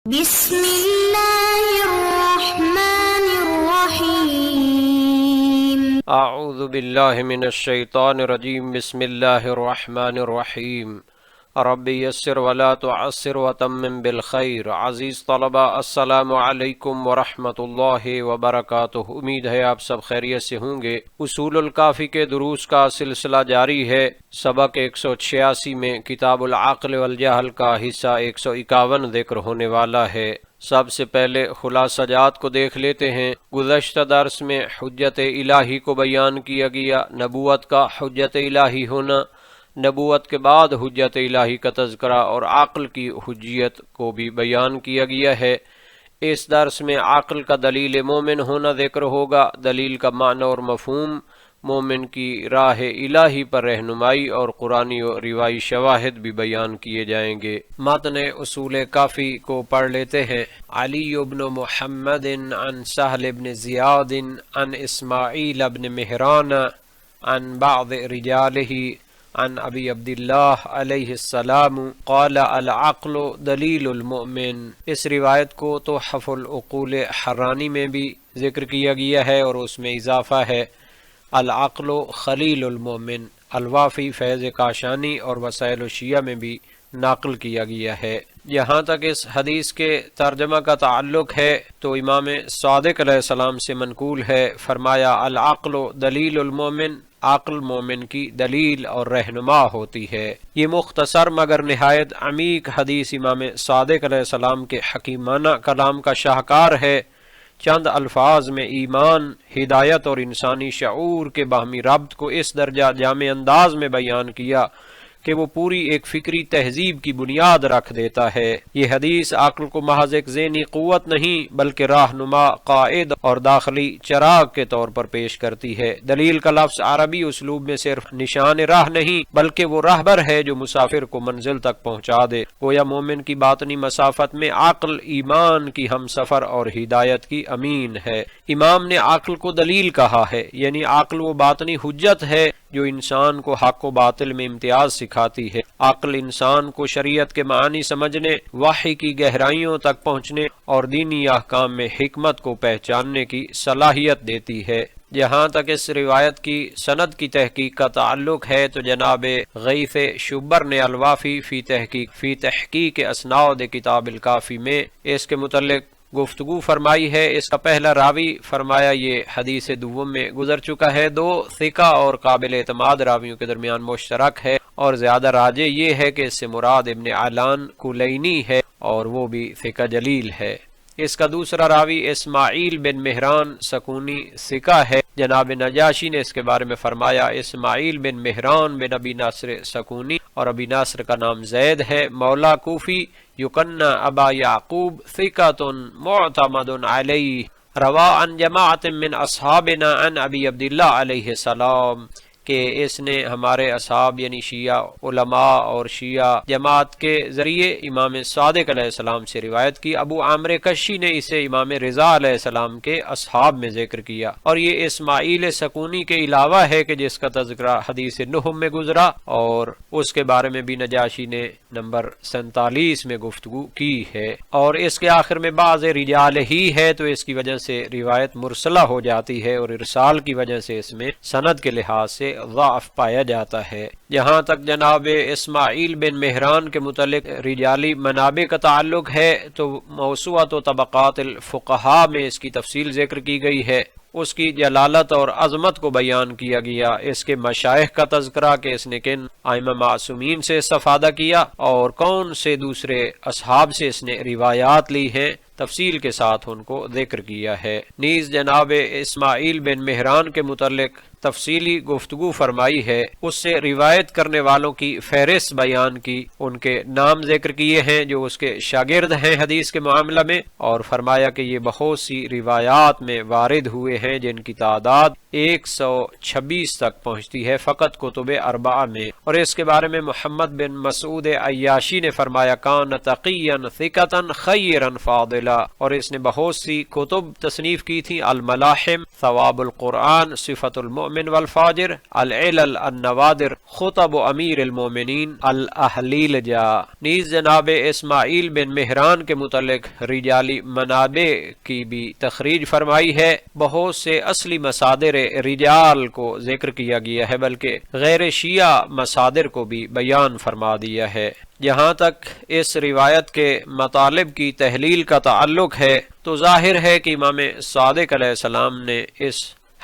بسم اللہ الرحمن الرحیم اعوذ باللہ من الشیطان الرجیم بسم اللہ الرحمن الرحیم رب یسر ولا تعسر وتمم بالخیر۔ عزیز طلبہ السلام علیکم ورحمۃ اللہ وبرکاتہ، امید ہے آپ سب خیریت سے ہوں گے۔ اصول الکافی کے دروس کا سلسلہ جاری ہے۔ سبق 186 میں کتاب العقل والجہل کا حصہ 151 ذکر ہونے والا ہے۔ سب سے پہلے خلاصہ جات کو دیکھ لیتے ہیں۔ گزشتہ درس میں حجت الہی کو بیان کیا گیا، نبوت کا حجت الہی ہونا، نبوت کے بعد حجت الہی کا تذکرہ اور عقل کی حجیت کو بھی بیان کیا گیا ہے۔ اس درس میں عقل کا دلیل مومن ہونا ذکر ہوگا، دلیل کا معنی اور مفہوم، مومن کی راہ الہی پر رہنمائی اور قرآنی و روایی شواہد بھی بیان کیے جائیں گے۔ متن اصول کافی کو پڑھ لیتے ہیں۔ علی بن محمد عن سہل بن زیاد عن اسماعیل بن مہران عن بعض رجالہ عن ابی عبداللہ علیہ السلام قال العقل دلیل المؤمن۔ اس روایت کو تحف العقول حرانی میں بھی ذکر کیا گیا ہے اور اس میں اضافہ ہے العقل خلیل المؤمن۔ الوافی فیض کاشانی اور وسائل الشیعہ میں بھی ناقل کیا گیا ہے۔ جہاں تک اس حدیث کے ترجمہ کا تعلق ہے تو امام صادق علیہ السلام سے منقول ہے، فرمایا العقل دلیل المؤمن، عقل مومن کی دلیل اور رہنما ہوتی ہے۔ یہ مختصر مگر نہایت عمیق حدیث امام صادق علیہ السلام کے حکیمانہ کلام کا شاہکار ہے۔ چند الفاظ میں ایمان، ہدایت اور انسانی شعور کے باہمی ربط کو اس درجہ جامع انداز میں بیان کیا کہ وہ پوری ایک فکری تہذیب کی بنیاد رکھ دیتا ہے۔ یہ حدیث عقل کو محض ایک ذہنی قوت نہیں بلکہ راہنما، قائد اور داخلی چراغ کے طور پر پیش کرتی ہے۔ دلیل کا لفظ عربی اسلوب میں صرف نشان راہ نہیں بلکہ وہ راہبر ہے جو مسافر کو منزل تک پہنچا دے۔ گویا مومن کی باطنی مسافت میں عقل ایمان کی ہم سفر اور ہدایت کی امین ہے۔ امام نے عقل کو دلیل کہا ہے، یعنی عقل وہ باطنی حجت ہے جو انسان کو حق و باطل میں امتیاز سکھاتی ہے۔ عقل انسان کو شریعت کے معانی سمجھنے، وحی کی گہرائیوں تک پہنچنے اور دینی احکام میں حکمت کو پہچاننے کی صلاحیت دیتی ہے۔ جہاں تک اس روایت کی سند کی تحقیق کا تعلق ہے تو جناب غیث شبر نے الوافی فی تحقیق اسناد کتاب الکافی میں اس کے متعلق گفتگو فرمائی ہے۔ اس کا پہلا راوی فرمایا یہ حدیث دوم میں گزر چکا ہے، دو ثقہ اور قابل اعتماد راویوں کے درمیان مشترک ہے اور زیادہ راجح یہ ہے کہ اس سے مراد ابن علان کلینی ہے اور وہ بھی ثقہ جلیل ہے۔ اس کا دوسرا راوی اسماعیل بن مہران سکونی ثقہ ہے۔ جناب نجاشی نے اس کے بارے میں فرمایا اسماعیل بن مہران بن ابی ناصر سکونی، اور ابی ناصر کا نام زید ہے، مولا کوفی، یکنہ ابا یعقوب، ثقۃ معتمد علیہ، روا عن جماعت من اصحابنا عن ابی عبداللہ علیہ السلام، کہ اس نے ہمارے اصحاب یعنی شیعہ علماء اور شیعہ جماعت کے ذریعے امام صادق علیہ السلام سے روایت کی۔ ابو عامر کشی نے اسے امام رضا علیہ السلام کے اصحاب میں ذکر کیا، اور یہ اسماعیل سکونی کے علاوہ ہے کہ جس کا تذکرہ حدیث نہم میں گزرا اور اس کے بارے میں بھی نجاشی نے نمبر 47 میں گفتگو کی ہے، اور اس کے آخر میں بعض رجال ہی ہے تو اس کی وجہ سے روایت مرسلہ ہو جاتی ہے اور ارسال کی وجہ سے اس میں سند کے لحاظ سے ضعف پایا جاتا ہے۔ جہاں تک جناب اسماعیل بن مہران کے متعلق رجالی منابع کا تعلق ہے تو موسوعۃ و طبقات الفقہاء میں اس کی تفصیل ذکر کی گئی ہے، اس کی جلالت اور عظمت کو بیان کیا گیا، اس کے مشائخ کا تذکرہ کہ اس نے کن ائمہ معصومین سے استفادہ کیا اور کون سے دوسرے اصحاب سے اس نے روایات لی ہیں، تفصیل کے ساتھ ان کو ذکر کیا ہے۔ نیز جناب اسماعیل بن مہران کے متعلق تفصیلی گفتگو فرمائی ہے، اس سے روایت کرنے والوں کی فہرست بیان کی، ان کے نام ذکر کیے ہیں جو اس کے شاگرد ہیں حدیث کے معاملہ میں، اور فرمایا کہ یہ بہت سی روایات میں وارد ہوئے ہیں جن کی تعداد 126 تک پہنچتی ہے فقط کتب اربعہ میں۔ اور اس کے بارے میں محمد بن مسعود عیاشی نے فرمایا کان تقیا ثقتا خیرا فاضلا، اور اس نے بہت سی کتب تصنیف کی تھی، الملاحم، ثواب القرآن، صفت المؤمن المؤمن والفاجر، العلل النوادر، خطب امیر المومنین الاحلیل جا۔ نیز جناب اسماعیل بن مہران کے متعلق رجالی منابع کی بھی تخریج فرمائی ہے۔ بہت سے اصلی مصادر رجال کو ذکر کیا گیا ہے، بلکہ غیر شیعہ مصادر کو بھی بیان فرما دیا ہے۔ جہاں تک اس روایت کے مطالب کی تحلیل کا تعلق ہے تو ظاہر ہے کہ امام صادق علیہ السلام نے اس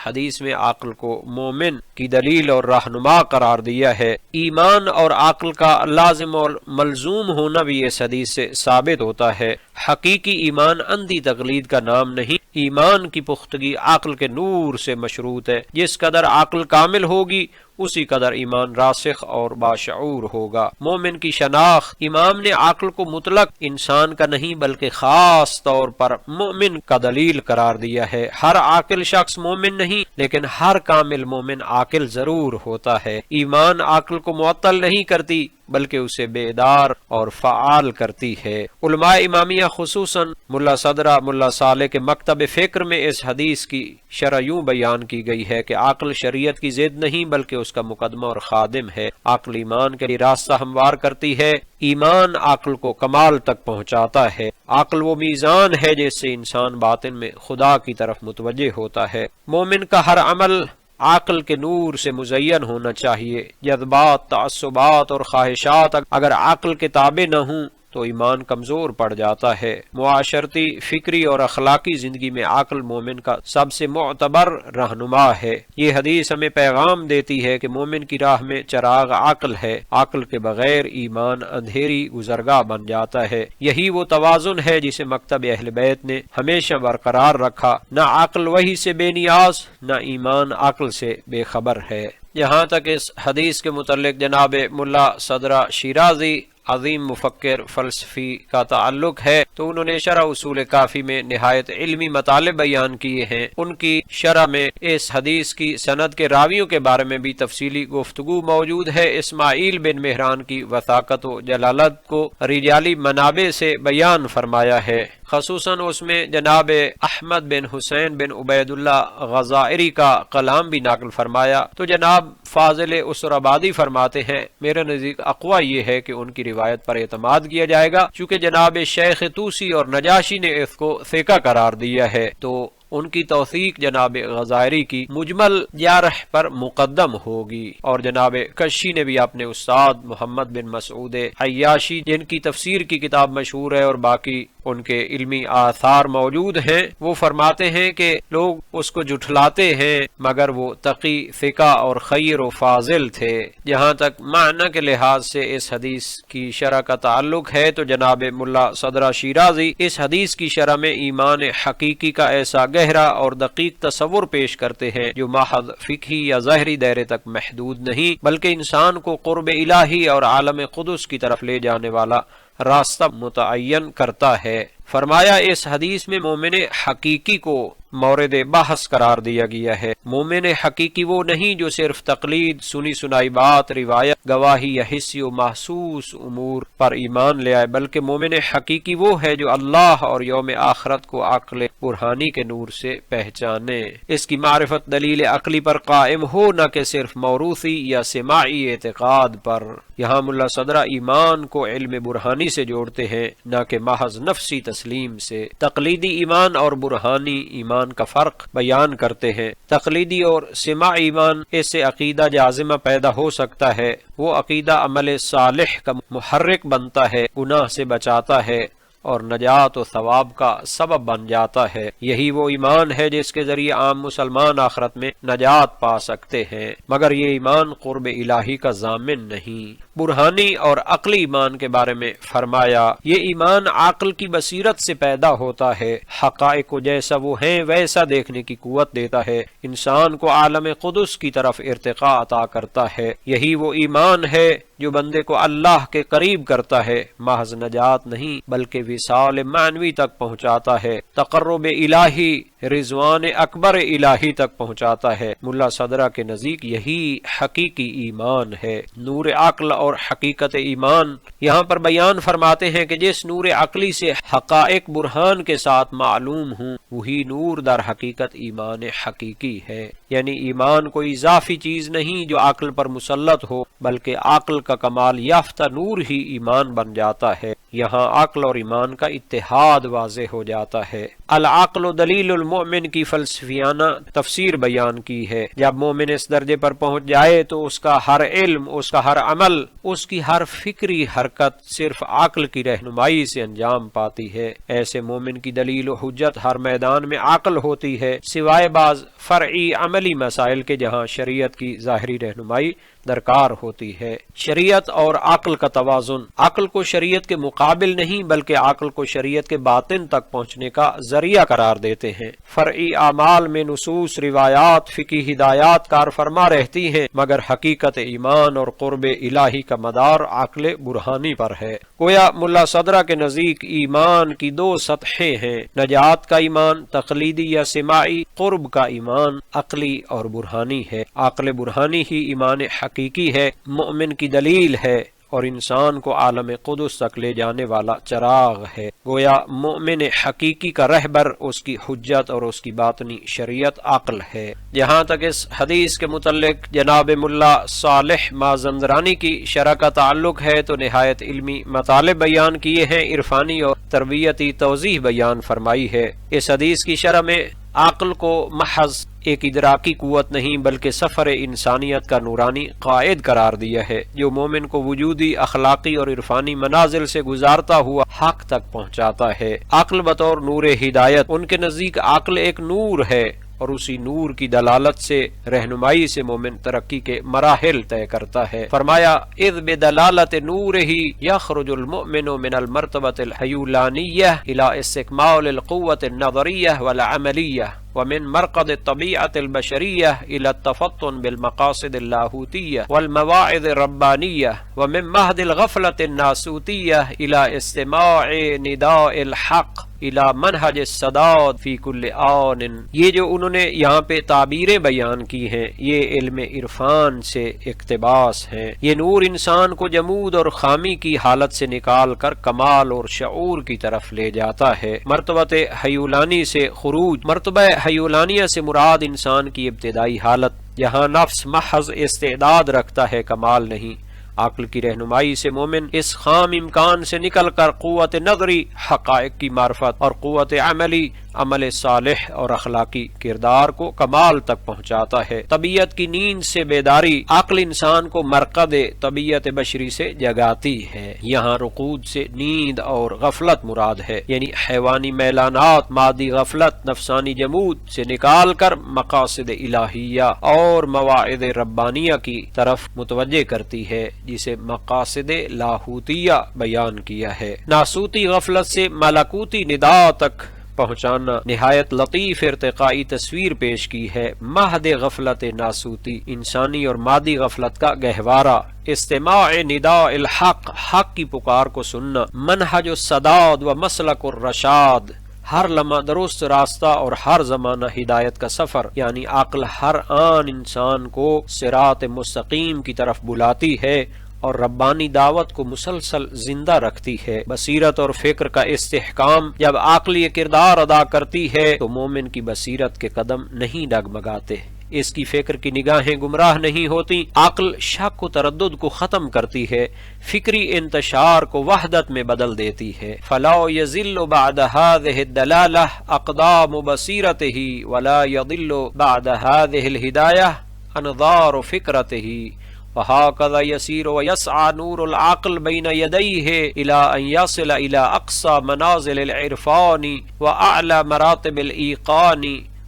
حدیث میں عقل کو مومن کی دلیل اور رہنما قرار دیا ہے۔ ایمان اور عقل کا لازم اور ملزوم ہونا بھی اس حدیث سے ثابت ہوتا ہے۔ حقیقی ایمان اندھی تقلید کا نام نہیں، ایمان کی پختگی عقل کے نور سے مشروط ہے۔ جس قدر عقل کامل ہوگی اسی قدر ایمان راسخ اور باشعور ہوگا۔ مومن کی شناخت، امام نے عقل کو مطلق انسان کا نہیں بلکہ خاص طور پر مومن کا دلیل قرار دیا ہے۔ ہر عاقل شخص مومن نہیں، لیکن ہر کامل مومن عاقل ضرور ہوتا ہے۔ ایمان عقل کو معطل نہیں کرتی بلکہ اسے بیدار اور فعال کرتی ہے۔ علماء امامیہ خصوصاً ملا صدرہ، ملا صالح کے مکتب فکر میں اس حدیث کی شرح یوں بیان کی گئی ہے کہ عقل شریعت کی ضد نہیں بلکہ اس کا مقدمہ اور خادم ہے۔ عقل ایمان کے لیے راستہ ہموار کرتی ہے، ایمان عقل کو کمال تک پہنچاتا ہے۔ عقل وہ میزان ہے جس سے انسان باطن میں خدا کی طرف متوجہ ہوتا ہے۔ مومن کا ہر عمل عقل کے نور سے مزین ہونا چاہیے۔ جذبات، تعصبات اور خواہشات اگر عقل کے تابع نہ ہوں تو ایمان کمزور پڑ جاتا ہے۔ معاشرتی، فکری اور اخلاقی زندگی میں عقل مومن کا سب سے معتبر رہنما ہے۔ یہ حدیث ہمیں پیغام دیتی ہے کہ مومن کی راہ میں چراغ عقل ہے، عقل کے بغیر ایمان اندھیری گزرگاہ بن جاتا ہے۔ یہی وہ توازن ہے جسے مکتب اہل بیت نے ہمیشہ برقرار رکھا، نہ عقل وحی سے بے نیاز، نہ ایمان عقل سے بے خبر ہے۔ یہاں تک اس حدیث کے متعلق جناب ملا صدرہ شیرازی عظیم مفکر فلسفی کا تعلق ہے تو انہوں نے شرح اصول کافی میں نہایت علمی مطالب بیان کیے ہیں۔ ان کی شرح میں اس حدیث کی سند کے راویوں کے بارے میں بھی تفصیلی گفتگو موجود ہے۔ اسماعیل بن مہران کی وثاقت و جلالت کو رجالی منابع سے بیان فرمایا ہے، خصوصاً اس میں جناب احمد بن حسین بن عبید اللہ غزائری کا کلام بھی نقل فرمایا۔ تو جناب فاضل اسرآبادی فرماتے ہیں میرے نزدیک اقوی یہ ہے کہ ان کی روایت پر اعتماد کیا جائے گا، چونکہ جناب شیخ طوسی اور نجاشی نے اس کو ثقہ قرار دیا ہے تو ان کی توثیق جناب غزائری کی مجمل جرح پر مقدم ہوگی۔ اور جناب کشی نے بھی اپنے استاد محمد بن مسعود عیاشی، جن کی تفسیر کی کتاب مشہور ہے اور باقی ان کے علمی آثار موجود ہیں، وہ فرماتے ہیں کہ لوگ اس کو جھٹلاتے ہیں مگر وہ تقی، ثقہ اور خیر و فاضل تھے۔ جہاں تک معنی کے لحاظ سے اس حدیث کی شرح کا تعلق ہے تو جناب ملا صدرہ شیرازی اس حدیث کی شرح میں ایمان حقیقی کا ایسا گہرا اور دقیق تصور پیش کرتے ہیں جو محض فقہی یا ظاہری دائرے تک محدود نہیں بلکہ انسان کو قرب الہی اور عالم قدس کی طرف لے جانے والا راستہ متعین کرتا ہے۔ فرمایا اس حدیث میں مومن حقیقی کو مورد بحث قرار دیا گیا ہے۔ مومن حقیقی وہ نہیں جو صرف تقلید، سنی سنائی بات، روایت، گواہی یا حسی و محسوس امور پر ایمان لے آئے، بلکہ مومن حقیقی وہ ہے جو اللہ اور یوم آخرت کو عقل برہانی کے نور سے پہچانے، اس کی معرفت دلیل عقلی پر قائم ہو، نہ کہ صرف موروثی یا سماعی اعتقاد پر۔ یہاں ملا صدرہ ایمان کو علم برہانی سے جوڑتے ہیں، نہ کہ محض نفسی تسلیم سے۔ تقلیدی ایمان اور برہانی ایمان کا فرق بیان کرتے ہیں۔ تقلیدی اور سماعی ایمان، اس سے عقیدہ جازمہ پیدا ہو سکتا ہے، وہ عقیدہ عمل صالح کا محرک بنتا ہے، گناہ سے بچاتا ہے اور نجات و ثواب کا سبب بن جاتا ہے۔ یہی وہ ایمان ہے جس کے ذریعے عام مسلمان آخرت میں نجات پا سکتے ہیں، مگر یہ ایمان قرب الہی کا ضامن نہیں۔ برہانی اور عقلی ایمان کے بارے میں فرمایا یہ ایمان عقل کی بصیرت سے پیدا ہوتا ہے، حقائق کو جیسا وہ ہیں ویسا دیکھنے کی قوت دیتا ہے، انسان کو عالم قدس کی طرف ارتقاء عطا کرتا ہے۔ یہی وہ ایمان ہے جو بندے کو اللہ کے قریب کرتا ہے، محض نجات نہیں بلکہ وصال معنوی تک پہنچاتا ہے، تقرب الہی، رضوان اکبر الہی تک پہنچاتا ہے۔ ملا صدرہ کے نزدیک یہی حقیقی ایمان ہے۔ نور عقل اور حقیقت ایمان یہاں پر بیان فرماتے ہیں کہ جس نور عقلی سے حقائق برہان کے ساتھ معلوم ہوں وہی نور در حقیقت ایمان حقیقی ہے۔ یعنی ایمان کوئی اضافی چیز نہیں جو عقل پر مسلط ہو، بلکہ عقل کا کمال یافتہ نور ہی ایمان بن جاتا ہے۔ یہاں عقل اور ایمان کا اتحاد واضح ہو جاتا ہے۔ العقل دلیل المؤمن کی فلسفیانہ تفسیر بیان کی ہے۔ جب مومن اس درجے پر پہنچ جائے تو اس کا ہر علم، اس کا ہر عمل، اس کی ہر فکری حرکت صرف عقل کی رہنمائی سے انجام پاتی ہے۔ ایسے مومن کی دلیل و حجت ہر میدان میں عقل ہوتی ہے، سوائے بعض فرعی عملی مسائل کے جہاں شریعت کی ظاہری رہنمائی درکار ہوتی ہے۔ شریعت اور عقل کا توازن، عقل کو شریعت کے مقابل نہیں بلکہ عقل کو شریعت کے باطن تک پہنچنے کا ذریعہ قرار دیتے ہیں۔ فرعی اعمال میں نصوص، روایات، فقہی ہدایات کار فرما رہتی ہیں، مگر حقیقت ایمان اور قرب الہی کا مدار عقل برہانی پر ہے۔ گویا ملا صدرہ کے نزدیک ایمان کی دو سطحیں ہیں، نجات کا ایمان تقلیدی یا سماعی، قرب کا ایمان عقلی اور برہانی ہے۔ عقل برہانی ہی ایمان حقیقی ہے، مومن کی دلیل ہے اور انسان کو عالم قدس تک لے جانے والا چراغ ہے۔ گویا مومن حقیقی کا رہبر، اس کی حجت اور اس کی باطنی شریعت عقل ہے۔ جہاں تک اس حدیث کے متعلق جناب ملا صالح مازندرانی کی شرح کا تعلق ہے تو نہایت علمی مطالب بیان کیے ہیں، عرفانی اور تربیتی توضیح بیان فرمائی ہے۔ اس حدیث کی شرح میں عقل کو محض ایک ادراکی قوت نہیں بلکہ سفر انسانیت کا نورانی قائد قرار دیا ہے، جو مومن کو وجودی، اخلاقی اور عرفانی منازل سے گزارتا ہوا حق تک پہنچاتا ہے۔ عقل بطور نور ہدایت، ان کے نزدیک عقل ایک نور ہے اور اسی نور کی دلالت سے، رہنمائی سے مومن ترقی کے مراحل طے کرتا ہے۔ فرمایا اذ بدلالت نورہ یخرج المؤمن من المرتبۃ الحیولانیہ الی استکمال القوۃ النظریہ والعملیہ ومن مرقد الطبیعة البشریہ الى التفطن بالمقاصد اللاہوتیہ والمواعظ الربانیہ ومن مہد الغفلة الناسوتیہ الى استماع نداء الحق الى منہج السداد فی کل آن۔ یہ جو انہوں نے یہاں پہ تعبیریں بیان کی ہیں، یہ علم عرفان سے اقتباس ہیں۔ یہ نور انسان کو جمود اور خامی کی حالت سے نکال کر کمال اور شعور کی طرف لے جاتا ہے۔ مرتبہ حیولانی سے خروج، مرتبہ حیولانیہ سے مراد انسان کی ابتدائی حالت، جہاں نفس محض استعداد رکھتا ہے، کمال نہیں۔ عقل کی رہنمائی سے مومن اس خام امکان سے نکل کر قوت نظری، حقائق کی معرفت، اور قوت عملی، عمل صالح اور اخلاقی کردار کو کمال تک پہنچاتا ہے۔ طبیعت کی نیند سے بیداری، عقل انسان کو مرقد طبیعت بشری سے جگاتی ہے۔ یہاں رقود سے نیند اور غفلت مراد ہے، یعنی حیوانی میلانات، مادی غفلت، نفسانی جمود سے نکال کر مقاصد الہیہ اور مواعظ ربانیہ کی طرف متوجہ کرتی ہے، جسے مقاصد لاہوتیہ بیان کیا ہے۔ ناسوتی غفلت سے ملکوتی ندا تک پہنچانا نہایت لطیف ارتقائی تصویر پیش کی ہے۔ مہد غفلت ناسوتی، انسانی اور مادی غفلت کا گہوارہ، استماع نداء الحق، حق کی پکار کو سننا، منہج السداد و مسلک الرشاد، ہر لمحہ درست راستہ اور ہر زمانہ ہدایت کا سفر، یعنی عقل ہر آن انسان کو صراط مستقیم کی طرف بلاتی ہے اور ربانی دعوت کو مسلسل زندہ رکھتی ہے۔ بصیرت اور فکر کا استحکام جب عقل یہ کردار ادا کرتی ہے تو مومن کی بصیرت کے قدم نہیں ڈگمگاتے، اس کی فکر کی نگاہیں گمراہ نہیں ہوتی، عقل شک و تردد کو ختم کرتی ہے، فکری انتشار کو وحدت میں بدل دیتی ہے۔ فلا یضل بعد هذه الدلالہ اقدام بصیرتہ ولا یضل بعد هذه الہدایہ انظار فکرتہ، وهكذا يسير ويسعى نور العقل بين يديه إلى أن يصل إلى أقصى منازل العرفان وأعلى مراتب الإيقان،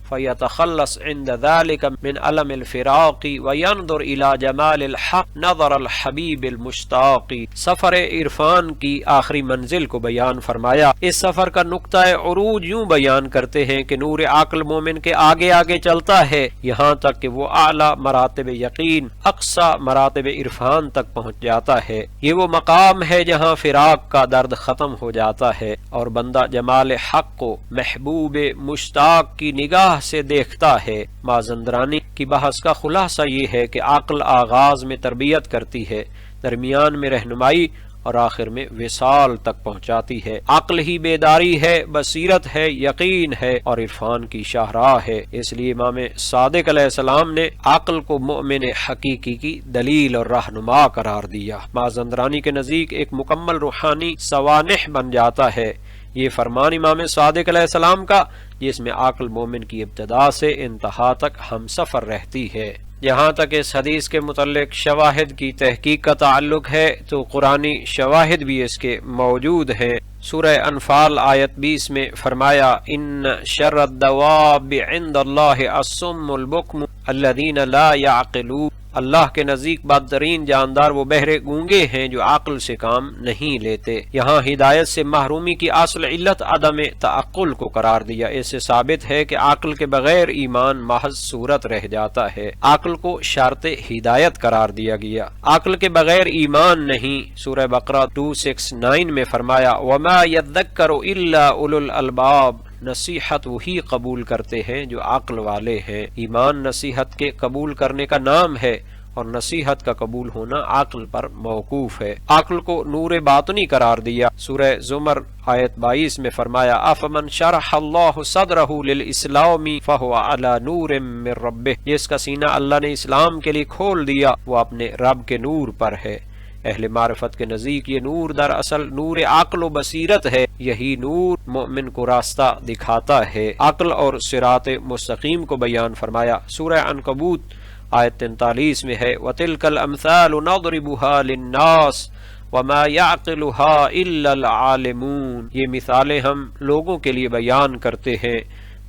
فيتخلص عند ذلك من ألم الفراق وينظر إلى جمال الحق نظر الحبيب المشتاق۔ سفر عرفان کی آخری منزل کو بیان فرمایا۔ اس سفر کا نقطہ عروج یوں بیان کرتے ہیں کہ نور عقل مومن کے آگے آگے چلتا ہے، یہاں تک کہ وہ اعلیٰ مراتب یقین، اقصی مراتب عرفان تک پہنچ جاتا ہے۔ یہ وہ مقام ہے جہاں فراق کا درد ختم ہو جاتا ہے اور بندہ جمال حق کو محبوب مشتاق کی نگاہ سے دیکھتا ہے۔ مازندرانی کی بحث کا خلاصہ یہ ہے کہ عقل آغاز میں تربیت کرتی ہے، درمیان میں رہنمائی اور آخر میں وصال تک پہنچاتی ہے۔ عقل ہی بیداری ہے، بصیرت ہے، یقین ہے اور عرفان کی شاہراہ ہے۔ اس لیے امام صادق علیہ السلام نے عقل کو مؤمن حقیقی کی دلیل اور رہنما قرار دیا۔ مازندرانی کے نزدیک ایک مکمل روحانی سوانح بن جاتا ہے یہ فرمان امام صادق علیہ السلام کا، جس میں عقل مومن کی ابتدا سے انتہا تک ہم سفر رہتی ہے۔ یہاں تک اس حدیث کے متعلق شواہد کی تحقیق کا تعلق ہے تو قرآنی شواہد بھی اس کے موجود ہیں۔ سورہ انفال آیت 20 میں فرمایا ان شر الدواب عند اللہ الصم البکم الذین لا یعقلون، اللہ کے نزدیک بدترین جاندار وہ بہرے گونگے ہیں جو عقل سے کام نہیں لیتے۔ یہاں ہدایت سے محرومی کی اصل علت عدم تعقل کو قرار دیا۔ اس سے ثابت ہے کہ عقل کے بغیر ایمان محض صورت رہ جاتا ہے۔ عقل کو شرط ہدایت قرار دیا گیا، عقل کے بغیر ایمان نہیں۔ سورہ بقرہ 269 میں فرمایا وما یذکر الا اولو الالباب، نصیحت وہی قبول کرتے ہیں جو عقل والے ہیں۔ ایمان نصیحت کے قبول کرنے کا نام ہے اور نصیحت کا قبول ہونا عقل پر موقوف ہے۔ عقل کو نور باطنی قرار دیا۔ سورہ زمر آیت 22 میں فرمایا افمن شرح اللہ صدرہ للاسلام فہو علی نور من ربہ، جس کا سینہ اللہ نے اسلام کے لیے کھول دیا وہ اپنے رب کے نور پر ہے۔ اہل معرفت کے نزدیک یہ نور دراصل نور عقل و بصیرت ہے، یہی نور مومن کو راستہ دکھاتا ہے۔ عقل اور صراط مستقیم کو بیان فرمایا۔ سورہ عنکبوت آیت 43 میں ہے وَتِلْكَ الْأَمْثَالُ نَضْرِبُهَا لِلنَّاسِ وَمَا يَعْقِلُهَا إِلَّا الْعَالِمُونَ، یہ مثالیں ہم لوگوں کے لیے بیان کرتے ہیں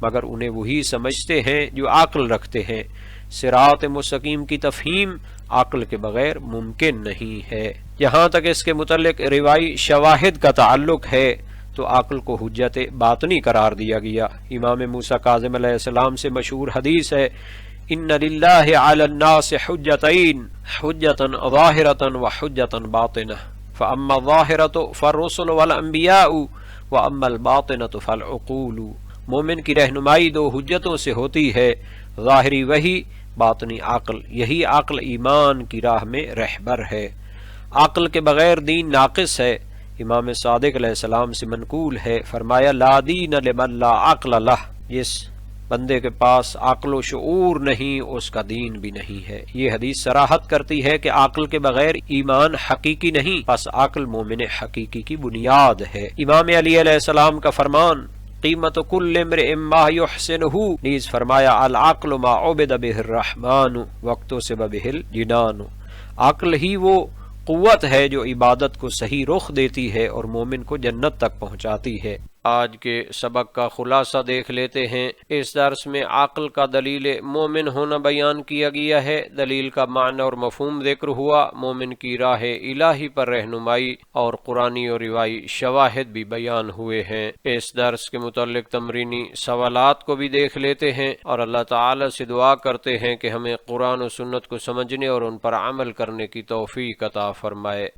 مگر انہیں وہی سمجھتے ہیں جو عقل رکھتے ہیں۔ صراط مستقیم کی تفہیم عقل کے بغیر ممکن نہیں ہے۔ یہاں تک اس کے متعلق روائی شواہد کا تعلق ہے تو عقل کو حجت باطنی قرار دیا گیا۔ امام موسیٰ کاظم علیہ السلام سے مشہور حدیث ہے ان للہ علی الناس حجتین، حجتا ظاہرتا وحجتا باطنہ، فاما الظاہرۃ فالرسل والانبیاء واما الباطنۃ فالعقول۔ مومن کی رہنمائی دو حجتوں سے ہوتی ہے، ظاہری وحی، باطنی عقل۔ یہی عقل ایمان کی راہ میں رہبر ہے۔ عقل کے بغیر دین ناقص ہے۔ امام صادق علیہ السلام سے منقول ہے، فرمایا لا دین لمن لا عقل لہ، جس بندے کے پاس عقل و شعور نہیں اس کا دین بھی نہیں ہے۔ یہ حدیث صراحت کرتی ہے کہ عقل کے بغیر ایمان حقیقی نہیں، پس عقل مومن حقیقی کی بنیاد ہے۔ امام علی علیہ السلام کا فرمان قیمت کل امرئ ما یحسنہ، نیز فرمایا العقل ما عبد بہ الرحمن واکتسب بہ الجنان، عقل ہی وہ قوت ہے جو عبادت کو صحیح رخ دیتی ہے اور مومن کو جنت تک پہنچاتی ہے۔ آج کے سبق کا خلاصہ دیکھ لیتے ہیں۔ اس درس میں عقل کا دلیل مومن ہونا بیان کیا گیا ہے، دلیل کا معنی اور مفہوم ذکر ہوا، مومن کی راہ الہی پر رہنمائی اور قرآنی اور روائی شواہد بھی بیان ہوئے ہیں۔ اس درس کے متعلق تمرینی سوالات کو بھی دیکھ لیتے ہیں اور اللہ تعالی سے دعا کرتے ہیں کہ ہمیں قرآن و سنت کو سمجھنے اور ان پر عمل کرنے کی توفیق عطا فرمائے۔